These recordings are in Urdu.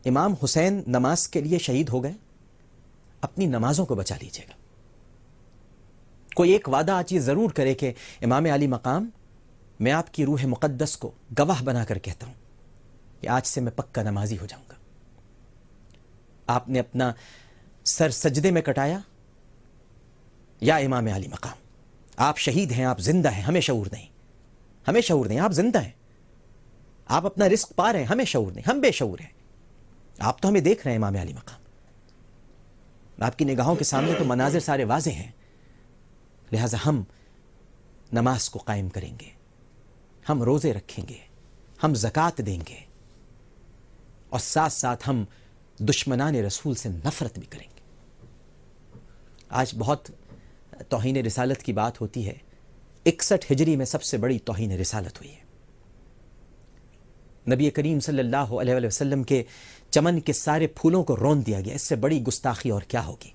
امام حسین نماز کے لیے شہید ہو گئے، اپنی نمازوں کو بچا لیجیے گا۔ کوئی ایک وعدہ آج یہ ضرور کرے کہ امام علی مقام، میں آپ کی روح مقدس کو گواہ بنا کر کہتا ہوں کہ آج سے میں پکا نمازی ہو جاؤں گا۔ آپ نے اپنا سر سجدے میں کٹایا، یا امام علی مقام آپ شہید ہیں، آپ زندہ ہیں، ہمیں شعور نہیں، ہمیں شعور نہیں، آپ زندہ ہیں، آپ اپنا رزق پا رہے ہیں، ہمیں شعور نہیں، ہم بے شعور ہیں۔ آپ تو ہمیں دیکھ رہے ہیں امام علی مقام، آپ کی نگاہوں کے سامنے تو مناظر سارے واضح ہیں، لہٰذا ہم نماز کو قائم کریں گے، ہم روزے رکھیں گے، ہم زکوٰۃ دیں گے، اور ساتھ ساتھ ہم دشمنان رسول سے نفرت بھی کریں گے۔ آج بہت توہین رسالت کی بات ہوتی ہے، 61 ہجری میں سب سے بڑی توہین رسالت ہوئی ہے۔ نبی کریم صلی اللہ علیہ وسلم کے چمن کے سارے پھولوں کو رون دیا گیا۔ اس سے بڑی گستاخی اور کیا ہوگی،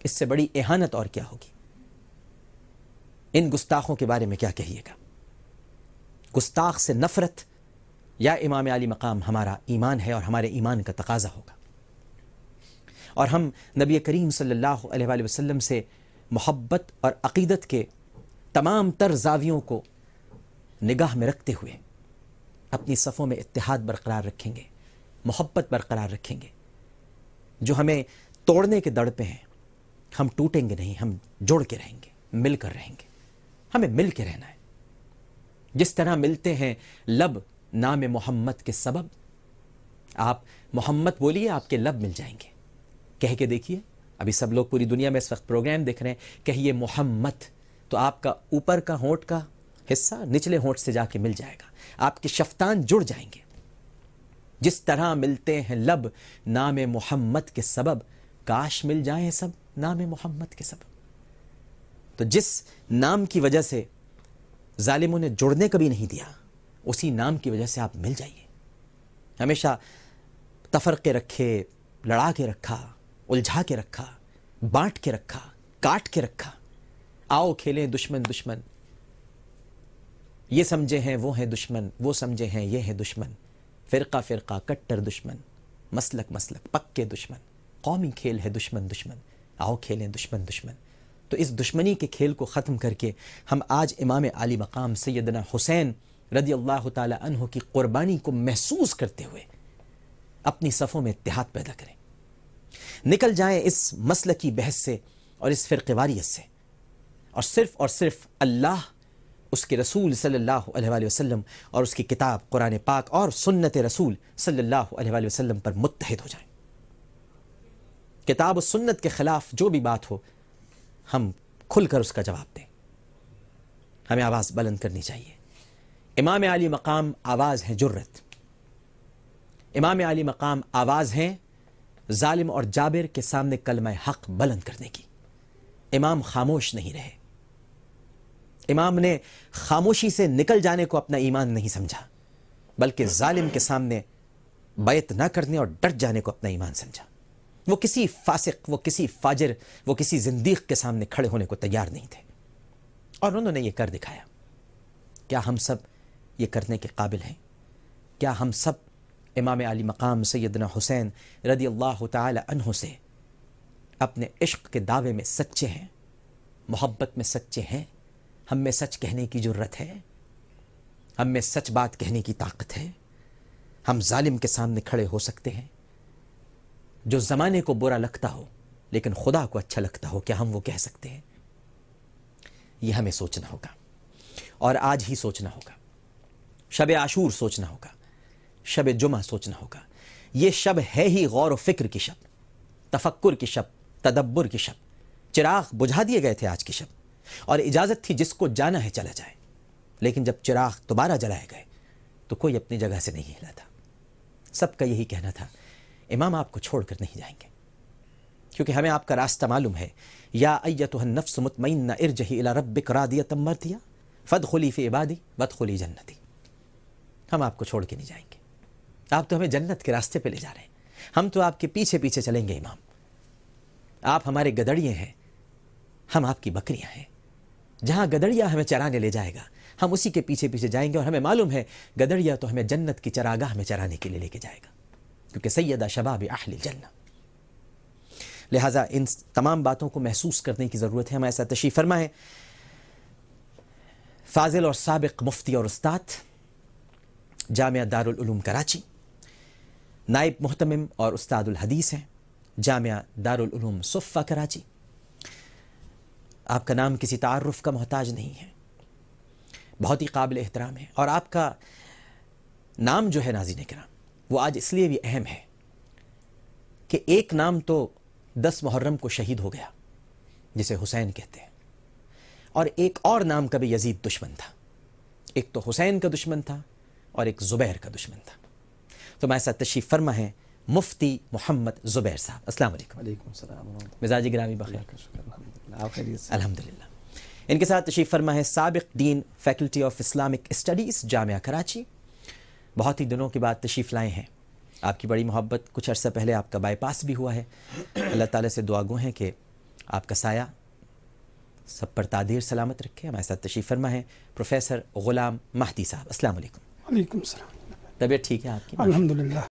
اس سے بڑی اہانت اور کیا ہوگی؟ ان گستاخوں کے بارے میں کیا کہیے گا؟ گستاخ سے نفرت یا امام علی مقام ہمارا ایمان ہے اور ہمارے ایمان کا تقاضا ہوگا، اور ہم نبی کریم صلی اللہ علیہ وسلم سے محبت اور عقیدت کے تمام تر زاویوں کو نگاہ میں رکھتے ہوئے اپنی صفوں میں اتحاد برقرار رکھیں گے، محبت برقرار رکھیں گے۔ جو ہمیں توڑنے کے دڑ پہ ہیں، ہم ٹوٹیں گے نہیں، ہم جوڑ کے رہیں گے، مل کر رہیں گے۔ ہمیں مل کے رہنا ہے، جس طرح ملتے ہیں لب نام محمد کے سبب۔ آپ محمد بولیے، آپ کے لب مل جائیں گے۔ کہہ کے دیکھیے، ابھی سب لوگ پوری دنیا میں اس وقت پروگرام دیکھ رہے ہیں، کہیے محمد، تو آپ کا اوپر کا ہونٹ کا حصہ نچلے ہونٹ سے جا کے مل جائے گا، آپ کے شفتان جڑ جائیں گے۔ جس طرح ملتے ہیں لب نام محمد کے سبب، کاش مل جائیں سب نام محمد کے سبب۔ تو جس نام کی وجہ سے ظالموں نے جڑنے کبھی نہیں دیا، اسی نام کی وجہ سے آپ مل جائیے۔ ہمیشہ تفرقے رکھے، لڑا کے رکھا، الجھا کے رکھا، بانٹ کے رکھا، کاٹ کے رکھا۔ آؤ کھیلیں دشمن دشمن، یہ سمجھے ہیں وہ ہیں دشمن، وہ سمجھے ہیں یہ ہیں دشمن، فرقہ فرقہ کٹر دشمن، مسلک مسلک پکے دشمن، قومی کھیل ہے دشمن دشمن، آؤ کھیلیں دشمن دشمن۔ تو اس دشمنی کے کھیل کو ختم کر کے ہم آج امام علی مقام سیدنا حسین رضی اللہ تعالی عنہ کی قربانی کو محسوس کرتے ہوئے اپنی صفوں میں اتحاد پیدا کریں، نکل جائیں اس مسلکی بحث سے اور اس فرقے واریت سے، اور صرف اللہ، اس کے رسول صلی اللہ علیہ وآلہ وسلم اور اس کی کتاب قرآن پاک اور سنت رسول صلی اللہ علیہ وآلہ وسلم پر متحد ہو جائیں۔ کتاب و سنت کے خلاف جو بھی بات ہو، ہم کھل کر اس کا جواب دیں۔ ہمیں آواز بلند کرنی چاہیے۔ امام علی مقام آواز ہیں جرت، امام علی مقام آواز ہیں ظالم اور جابر کے سامنے کلمہ حق بلند کرنے کی۔ امام خاموش نہیں رہے، امام نے خاموشی سے نکل جانے کو اپنا ایمان نہیں سمجھا، بلکہ ظالم کے سامنے بیعت نہ کرنے اور ڈٹ جانے کو اپنا ایمان سمجھا۔ وہ کسی فاسق، وہ کسی فاجر، وہ کسی زندیق کے سامنے کھڑے ہونے کو تیار نہیں تھے، اور انہوں نے یہ کر دکھایا۔ کیا ہم سب یہ کرنے کے قابل ہیں؟ کیا ہم سب امام علی مقام سیدنا حسین رضی اللہ تعالی عنہ سے اپنے عشق کے دعوے میں سچے ہیں، محبت میں سچے ہیں؟ ہم میں سچ کہنے کی جرت ہے، ہم میں سچ بات کہنے کی طاقت ہے؟ ہم ظالم کے سامنے کھڑے ہو سکتے ہیں؟ جو زمانے کو برا لگتا ہو لیکن خدا کو اچھا لگتا ہو، کیا ہم وہ کہہ سکتے ہیں؟ یہ ہمیں سوچنا ہوگا، اور آج ہی سوچنا ہوگا۔ شب عاشور سوچنا ہوگا، شب جمعہ سوچنا ہوگا۔ یہ شب ہے ہی غور و فکر کی شب، تفکر کی شب، تدبر کی شب۔ چراغ بجھا دیے گئے تھے آج کی شب، اور اجازت تھی جس کو جانا ہے چلا جائے، لیکن جب چراغ دوبارہ جلائے گئے تو کوئی اپنی جگہ سے نہیں ہلا تھا۔ سب کا یہی کہنا تھا، امام آپ کو چھوڑ کر نہیں جائیں گے، کیونکہ ہمیں آپ کا راستہ معلوم ہے۔ یا ایتها النفس مطمئنہ ارجعی الی ربک راضیۃ مرضیہ فادخلی فی عبادی وادخلی جنتی۔ ہم آپ کو چھوڑ کے نہیں جائیں گے، آپ تو ہمیں جنت کے راستے پہ لے جا رہے ہیں، ہم تو آپ کے پیچھے پیچھے چلیں گے۔ امام آپ ہمارے گدڑیے ہیں، ہم آپ کی بکریاں ہیں۔ جہاں گدڑیا ہمیں چرانے لے جائے گا، ہم اسی کے پیچھے پیچھے جائیں گے، اور ہمیں معلوم ہے گدڑیا تو ہمیں جنت کی چراگاہ میں چرانے کے لیے لے کے جائے گا۔ کیونکہ سیدہ شباب اہل الجنہ. لہٰذا ان تمام باتوں کو محسوس کرنے کی ضرورت ہے. ہمارے ساتھ تشریف فرما ہے فاضل اور سابق مفتی اور استاد جامعہ دارالعلوم کراچی، نائب محتمم اور استاد الحدیث ہیں جامعہ دارالعلوم صفہ کراچی. آپ کا نام کسی تعارف کا محتاج نہیں ہے، بہت ہی قابل احترام ہے. اور آپ کا نام جو ہے ناظرین کرام وہ آج اس لیے بھی اہم ہے کہ ایک نام تو 10 محرم کو شہید ہو گیا جسے حسین کہتے ہیں، اور ایک اور نام کا بھی یزید دشمن تھا. ایک تو حسین کا دشمن تھا اور ایک زبیر کا دشمن تھا. تو ہمارے ساتھ تشریف فرما ہے مفتی محمد زبیر صاحب. السلام علیکم. وعلیکم السلام. مزاج گرامی بخیر؟ آپ خیریت سے؟ الحمدللہ. ان کے ساتھ تشریف فرما ہے سابق dean faculty of Islamic studies Jamia Karachi, بہت ہی دنوں کے بعد تشریف لائے ہیں. آپ کی بڑی محبت، کچھ عرصہ پہلے آپ کا بائی پاس بھی ہوا ہے. اللہ تعالیٰ سے دعا گو ہیں کہ آپ کا سایہ سب پر تادیر سلامت رکھے. ہمارے ساتھ تشریف فرما ہے پروفیسر غلام مہدی صاحب. السلام علیکم. وعلیکم السلام. طبیعت ٹھیک ہے آپ کی؟ الحمدللہ.